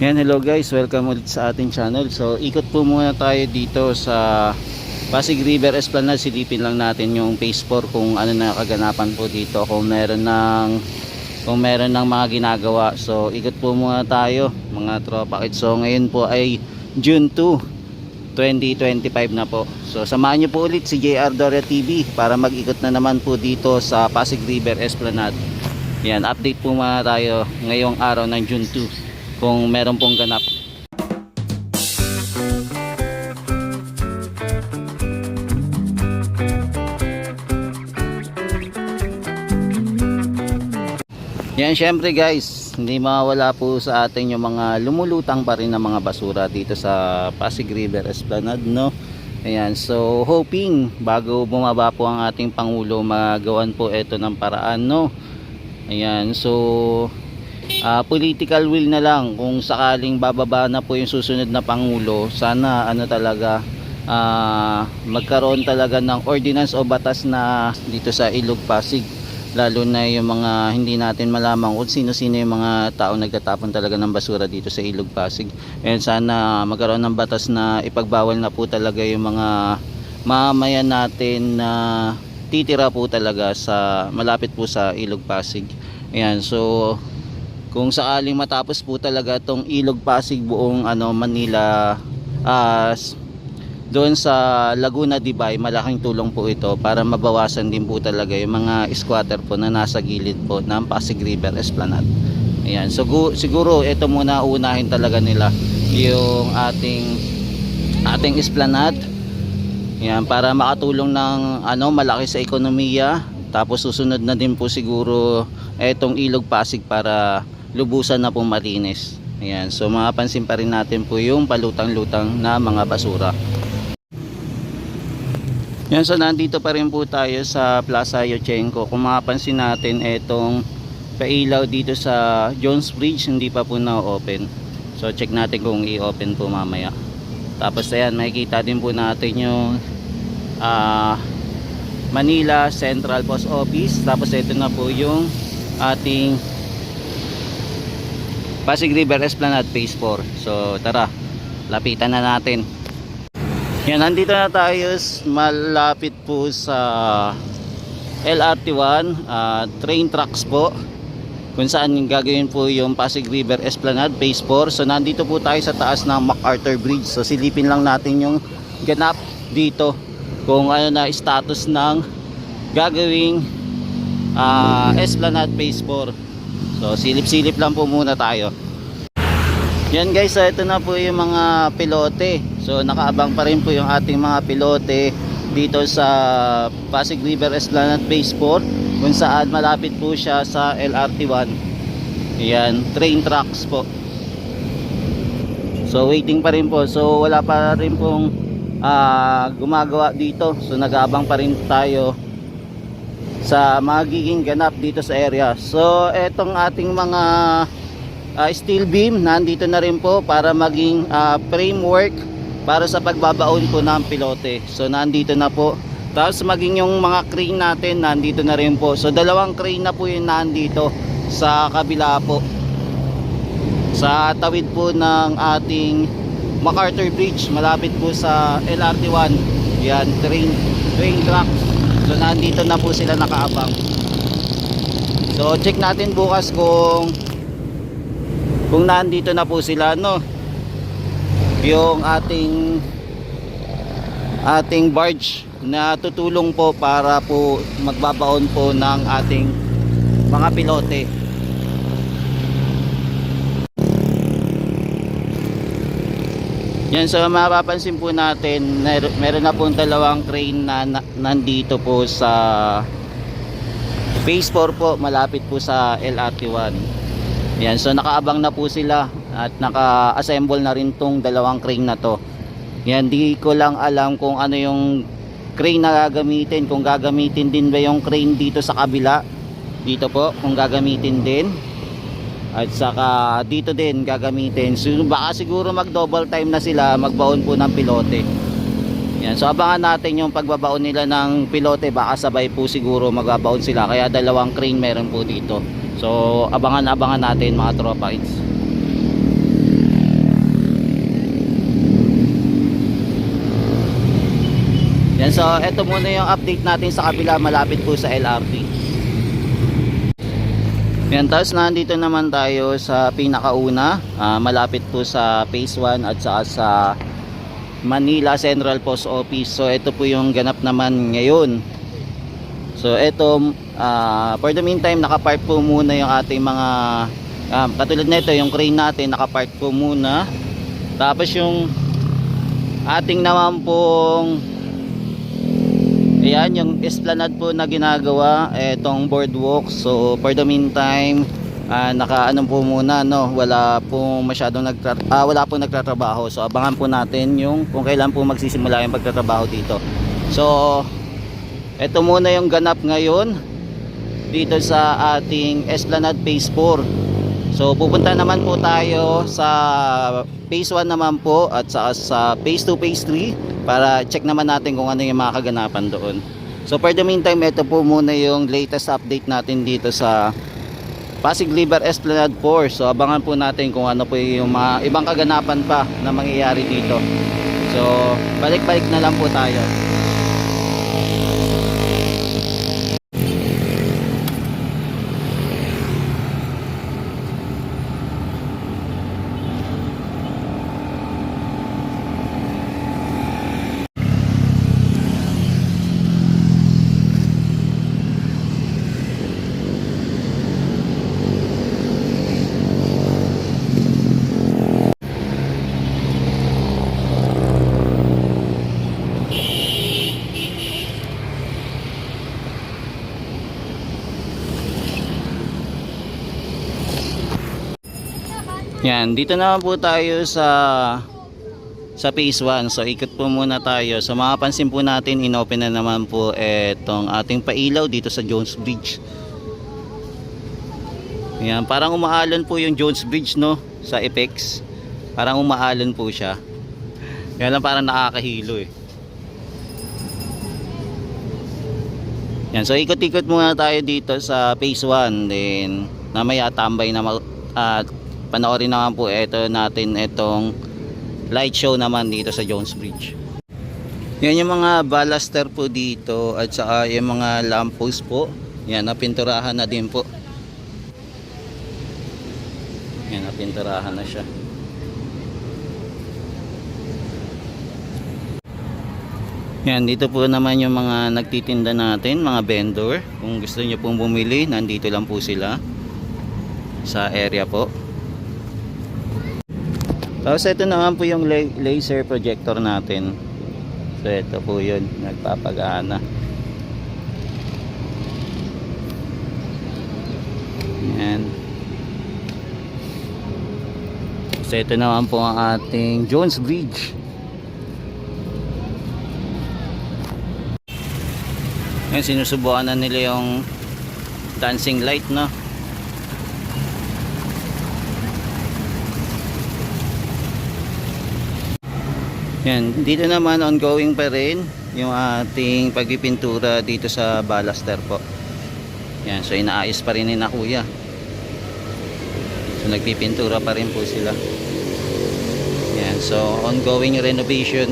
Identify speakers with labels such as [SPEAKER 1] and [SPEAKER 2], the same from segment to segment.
[SPEAKER 1] Yan, hello guys, welcome ulit sa ating channel. So ikot po muna tayo dito sa Pasig River Esplanade. Silipin lang natin yung phase 4 kung ano na kaganapan po dito, kung meron ng mga ginagawa. So ikot po muna tayo mga tropa. So ngayon po ay June 2, 2025 na po. So samahan niyo po ulit si JR Doria TV para mag-ikot na naman po dito sa Pasig River Esplanade. Yan, update po muna tayo ngayong araw ng June 2 kung meron pong ganap. Yan, syempre guys, hindi mawala po sa atin yung mga lumulutang pa rin na mga basura dito sa Pasig River Esplanade, no? Ayan, so hoping bago bumaba po ang ating Pangulo, magawan po ito ng paraan, no? Ayan, so political will na lang kung sakaling bababa na po yung susunod na Pangulo. Sana ano talaga, magkaroon talaga ng ordinance o batas na dito sa Ilog Pasig, lalo na yung mga hindi natin malaman kung sino-sino yung mga tao nagtatapon talaga ng basura dito sa Ilog Pasig. And sana magkaroon ng batas na ipagbawal na po talaga yung mga mamamayan natin na titira po talaga sa malapit po sa Ilog Pasig. Ayan, so kung sakaling matapos po talaga tong Ilog Pasig buong Manila, doon sa Laguna Dibay, malaking tulong po ito para mabawasan din po talaga yung mga squatter po na nasa gilid po ng Pasig River Esplanade. Ayan, so siguro ito muna unahin talaga nila yung ating esplanade. Ayan, para makatulong ng malaki sa ekonomiya. Tapos susunod na din po siguro etong Ilog Pasig para lubusan na po malinis. Ayan, so mapapansin pa rin natin po yung palutang-lutang na mga basura. Yan, so nandito pa rin po tayo sa Plaza Yochenko. Kung mapapansin natin etong pailaw dito sa Jones Bridge, hindi pa po na-open. So check natin kung i-open po mamaya. Tapos ayan, makikita din po natin yung Manila Central Post Office. Tapos ito na po yung ating Pasig River Esplanade Phase 4. So tara, lapitan na natin. Yan, nandito na tayo malapit po sa LRT1 train tracks po, kung saan gagawin po yung Pasig River Esplanade Phase 4. So nandito po tayo sa taas ng MacArthur Bridge. So silipin lang natin yung ganap dito, kung ano na status ng gagawing Esplanade Phase 4. So silip-silip lang po muna tayo. Yan guys, so ito na po yung mga pilote. So nakaabang pa rin po yung ating mga pilote dito sa Pasig River Esplanade Phase 4, kung saan malapit po siya sa LRT1. Yan, train tracks po. So waiting pa rin po. So wala pa rin pong gumagawa dito. So nag-aabang pa rin tayo sa magiging ganap dito sa area. So etong ating mga steel beam nandito na rin po para maging framework para sa pagbabaon po ng pilote. So nandito na po. Tapos maging yung mga crane natin nandito na rin po. So dalawang crane na po yung nandito sa kabila po, sa tawid po ng ating MacArthur Bridge, malapit po sa LRT1. Yan, train track. So nandito na po sila nakaabang. So check natin bukas kung nandito na po sila, no, yung ating barge na tutulong po para po magbabaon po ng ating mga pilote. Yan, so mapapansin po natin meron na pong dalawang crane na nandito po sa Phase 4 po, malapit po sa LRT1. Yan, so nakaabang na po sila at naka-assemble na rin tong dalawang crane na to. Yan, di ko lang alam kung ano yung crane na gagamitin, kung gagamitin din ba yung crane dito sa kabila, dito po kung gagamitin din, at saka dito din gagamitin. So baka siguro mag double time na sila magbaon po ng pilote. Yan, so abangan natin yung pagbabaon nila ng pilote. Baka sabay po siguro magbabaon sila, kaya dalawang crane meron po dito. So abangan natin mga tropa. Yan, so ito muna yung update natin sa kabila, malapit po sa LRT. Yan, tapos nandito naman tayo sa pinakauna, malapit po sa phase 1 at saka sa Manila Central Post Office. So ito po yung ganap naman ngayon. So ito, for the meantime, nakapark po muna yung ating mga katulad nito, yung crane natin nakapark po muna. Tapos yung ating naman pong ayan, yung esplanade po na ginagawa, etong boardwalk. So for the meantime, nakaano po muna, no, wala pong masyadong wala pong nagtatrabaho. So abangan po natin yung kung kailan po magsisimula yung pagtatrabaho dito. So ito muna yung ganap ngayon dito sa ating Esplanade Phase 4. So pupunta naman po tayo sa Phase 1 naman po at sa Phase 2, Phase 3 para check naman natin kung ano yung mga kaganapan doon. So for the meantime, ito po muna yung latest update natin dito sa Pasig River Esplanade 4. So abangan po natin kung ano po yung mga ibang kaganapan pa na mangyayari dito. So balik-balik na lang po tayo. Yan, dito naman po tayo sa phase 1. So ikot po muna tayo. So makapansin po natin, inopen na naman po etong ating pailaw dito sa Jones Bridge. Yan, parang umaalon po yung Jones Bridge, no, sa Apex. Parang umaalon po siya. Kaya lang parang nakakahilo eh. Yan, so ikot-ikot muna tayo dito sa phase 1. Then namaya tambay na panoorin naman po ito natin itong light show naman dito sa Jones Bridge. Yan yung mga baluster po dito at saka yung mga lamppost po. Yan, napinturahan na din po. Yan, napinturahan na siya. Yan, dito po naman yung mga nagtitinda natin, mga vendor. Kung gusto nyo pong bumili, nandito lang po sila sa area po. Tapos ito naman po yung laser projector natin. So ito po yun, nagpapagana. Yan. So ito naman po ang ating Jones Bridge. Yan, sinusubukan na nila yung dancing light, no? Yan, dito naman ongoing pa rin yung ating pagpipintura dito sa baluster po. Yan, so inaayos pa rin ni na kuya. So nagpipintura pa rin po sila. Yan, so ongoing renovation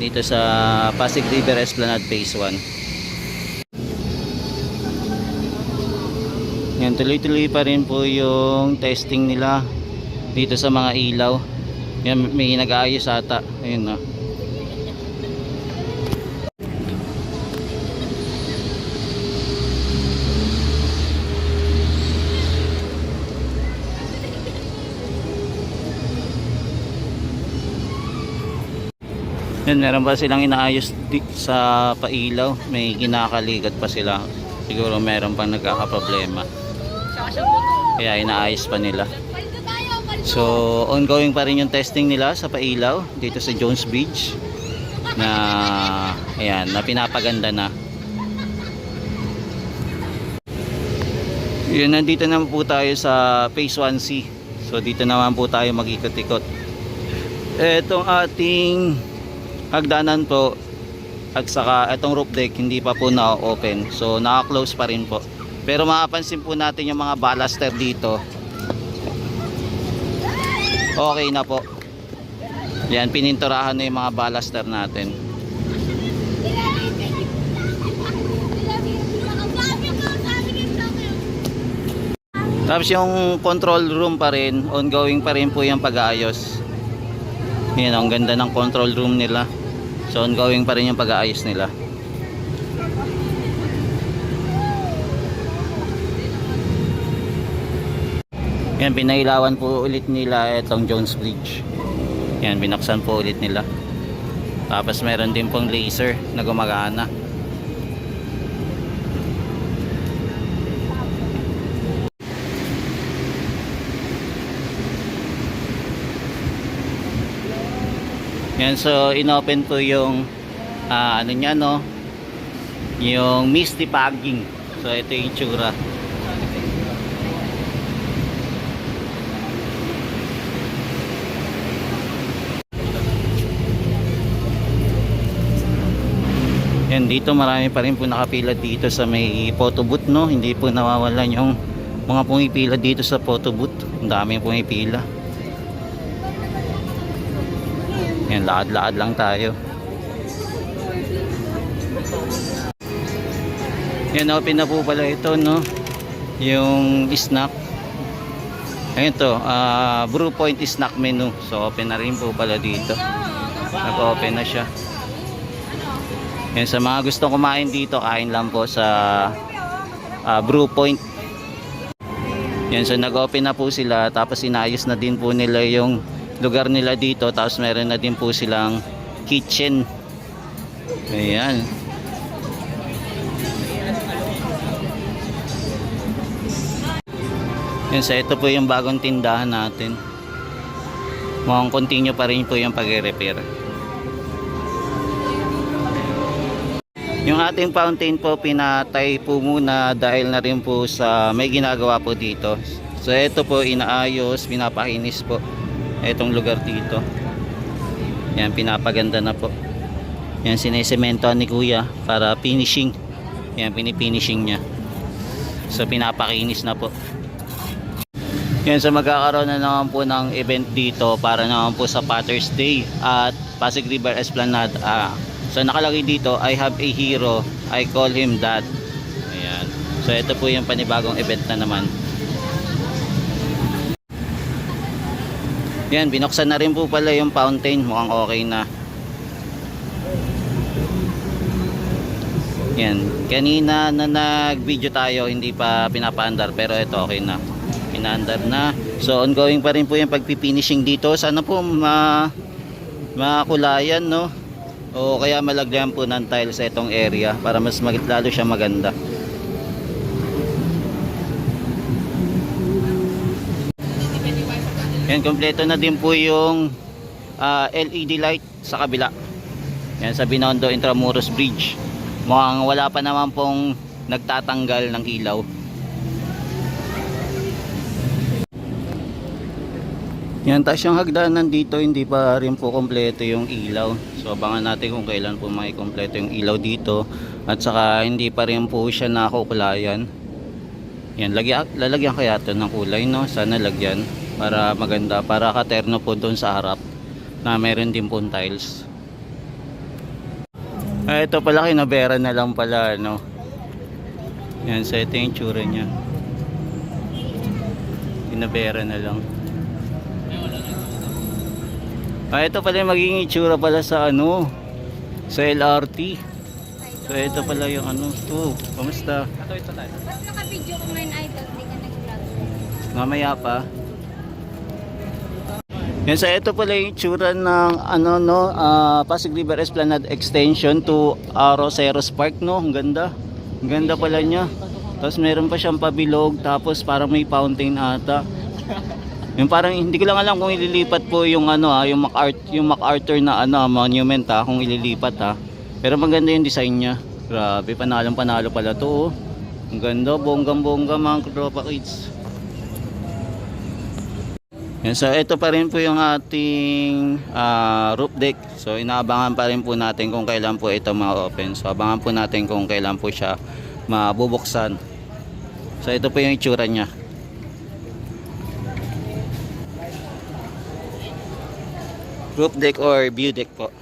[SPEAKER 1] dito sa Pasig River Esplanade Phase 1. Yan, tuloy-tuloy pa rin po yung testing nila dito sa mga ilaw. Yan, may nag-aayos ata. Ayun, no. Yan, meron pa silang inaayos sa pailaw. May kinakaligat pa sila. Siguro meron pang nagkakaproblema. Kaya inaayos pa nila. So ongoing pa rin yung testing nila sa pailaw dito sa Jones Bridge na ayan, na pinapaganda na. Yun, nandito naman po tayo sa Phase 1C. So dito naman po tayo mag-ikot-ikot. Etong ating hagdanan po at saka etong roof deck hindi pa po na-open. So naka-close pa rin po. Pero makapansin po natin yung mga baluster dito. Okay na po. Yan, pininturahan na yung mga baluster natin. Tapos yung control room pa rin, ongoing pa rin po yung pag-aayos. Yan, ang ganda ng control room nila. So ongoing pa rin yung pag-aayos nila. Yan, pinailawan po ulit nila itong Jones Bridge. Yan, binaksan po ulit nila. Tapos meron din pong laser na gumagana. Yan, so inopen po yung ano niya, no, yung misty fogging. So ito yung itsura. Yan, dito marami pa rin po nakapila dito sa may photo booth, no. Hindi po nawawalan yung mga pumipila dito sa photo booth. Ang dami pumipila. Yan, lakad-lakad lang tayo. Yan, open na po pala ito, no, yung snack. Ayun to, Brew Point snack menu. So open na rin po pala dito. Nag-open na siya. Yan, sa mga gusto kumain dito, kain lang po sa Brew Point. Yan, so nag-open na po sila. Tapos inayos na din po nila yung lugar nila dito. Tapos meron na din po silang kitchen. Ayan. Yan, so ito po yung bagong tindahan natin. Mukhang continue pa rin po yung pag-repair. Yung ating fountain po pinatay po muna dahil na rin po sa may ginagawa po dito. So ito po inaayos, pinapakinis po itong lugar dito. Yan, pinapaganda na po. Yan, sinesemento ni kuya para finishing. Yan, pinifinishing niya. So pinapakinis na po. Yan, so magkakaroon na naman po ng event dito para naman po sa Father's Day at Pasig River Esplanade. So nakalagay dito, I have a hero, I call him Dad. Ayan. So ito po yung panibagong event na naman. Yan, binuksan na rin po pala yung fountain. Mukhang okay na. Yan, kanina na nag-video tayo, hindi pa pinapaandar, pero ito okay na. Pinaandar na. So ongoing pa rin po yung pagpipinishing dito. Sana po makulayan, no? O kaya malagyan po ng tiles sa itong area para mas lalo siya maganda. Yan, kompleto na din po yung LED light sa kabila. Yan, sa Binondo Intramuros Bridge. Mukhang wala pa naman pong nagtatanggal ng ilaw. Yan, taas yung hagdanan dito, hindi pa rin po kompleto yung ilaw. So abangan natin kung kailan po kompleto yung ilaw dito. At saka hindi pa rin po siya nakukulayan. Yan, lalagyan kaya ito ng kulay, no? Sana lagyan para maganda, para katerno po doon sa harap na meron din po tiles. Ito pala, kinabera na lang pala, no? Yan, so ito yung tsura nya. Kinabera na lang. Ito pala yung magiging itsura pala sa ano, sa LRT. So ito pala yung ano. Kamusta?
[SPEAKER 2] Ito tayo. Ba't naka-video ko ngayon, idol? Hindi ka nag-vlog.
[SPEAKER 1] Mamaya pa. Yan, so ito pala yung itsura ng ano, no, Pasig River Esplanade Extension to Roseros Park, no. Ang ganda. Ang ganda pala niya. Tapos meron pa siyang pabilog, tapos parang may fountain ata. Yung parang hindi ko lang alam kung ililipat po yung ano, yung MacArthur na ano, monument, kung ililipat, Pero maganda yung design niya. Grabe, panalo pala to. Ang ganda, bonggang-bongga mga tropa kids. Yan, so ito pa rin po yung ating roof deck. So inaabangan pa rin po natin kung kailan po ito ma-open. So abangan po natin kung kailan po siya mabubuksan. So ito po yung itsura niya. Roof deck or view deck po.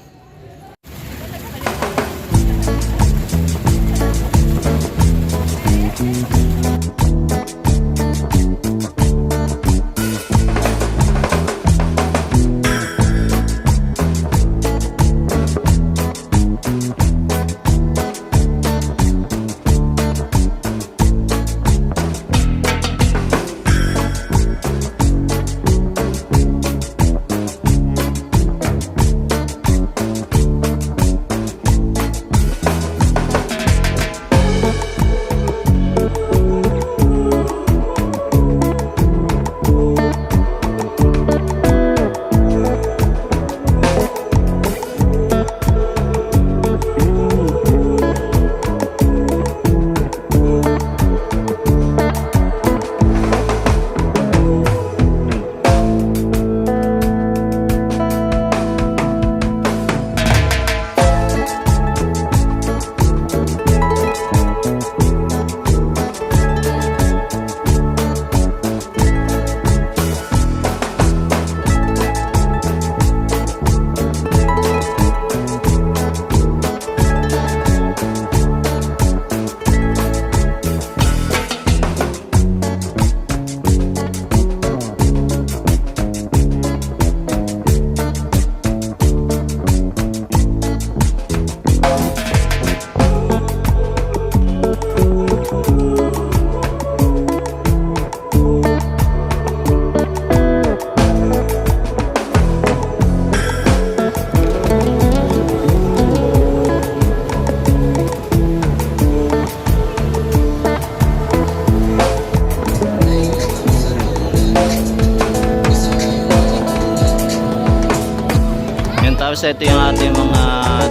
[SPEAKER 1] Tapos ito yung ating mga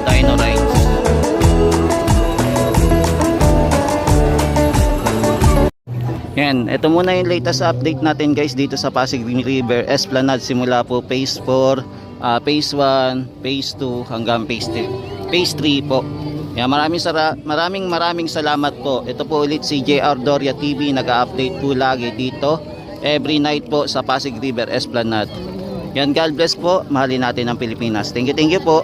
[SPEAKER 1] dino rides. Yan, ito muna yung latest update natin guys dito sa Pasig River Esplanade simula po phase 4, phase 1, phase 2 hanggang phase 3. Phase 3 po. Yan, maraming salamat po. Ito po ulit si JR Doria TV, nag-update po lagi dito every night po sa Pasig River Esplanade. Yan, God bless po. Mahalin natin ang Pilipinas. Thank you po.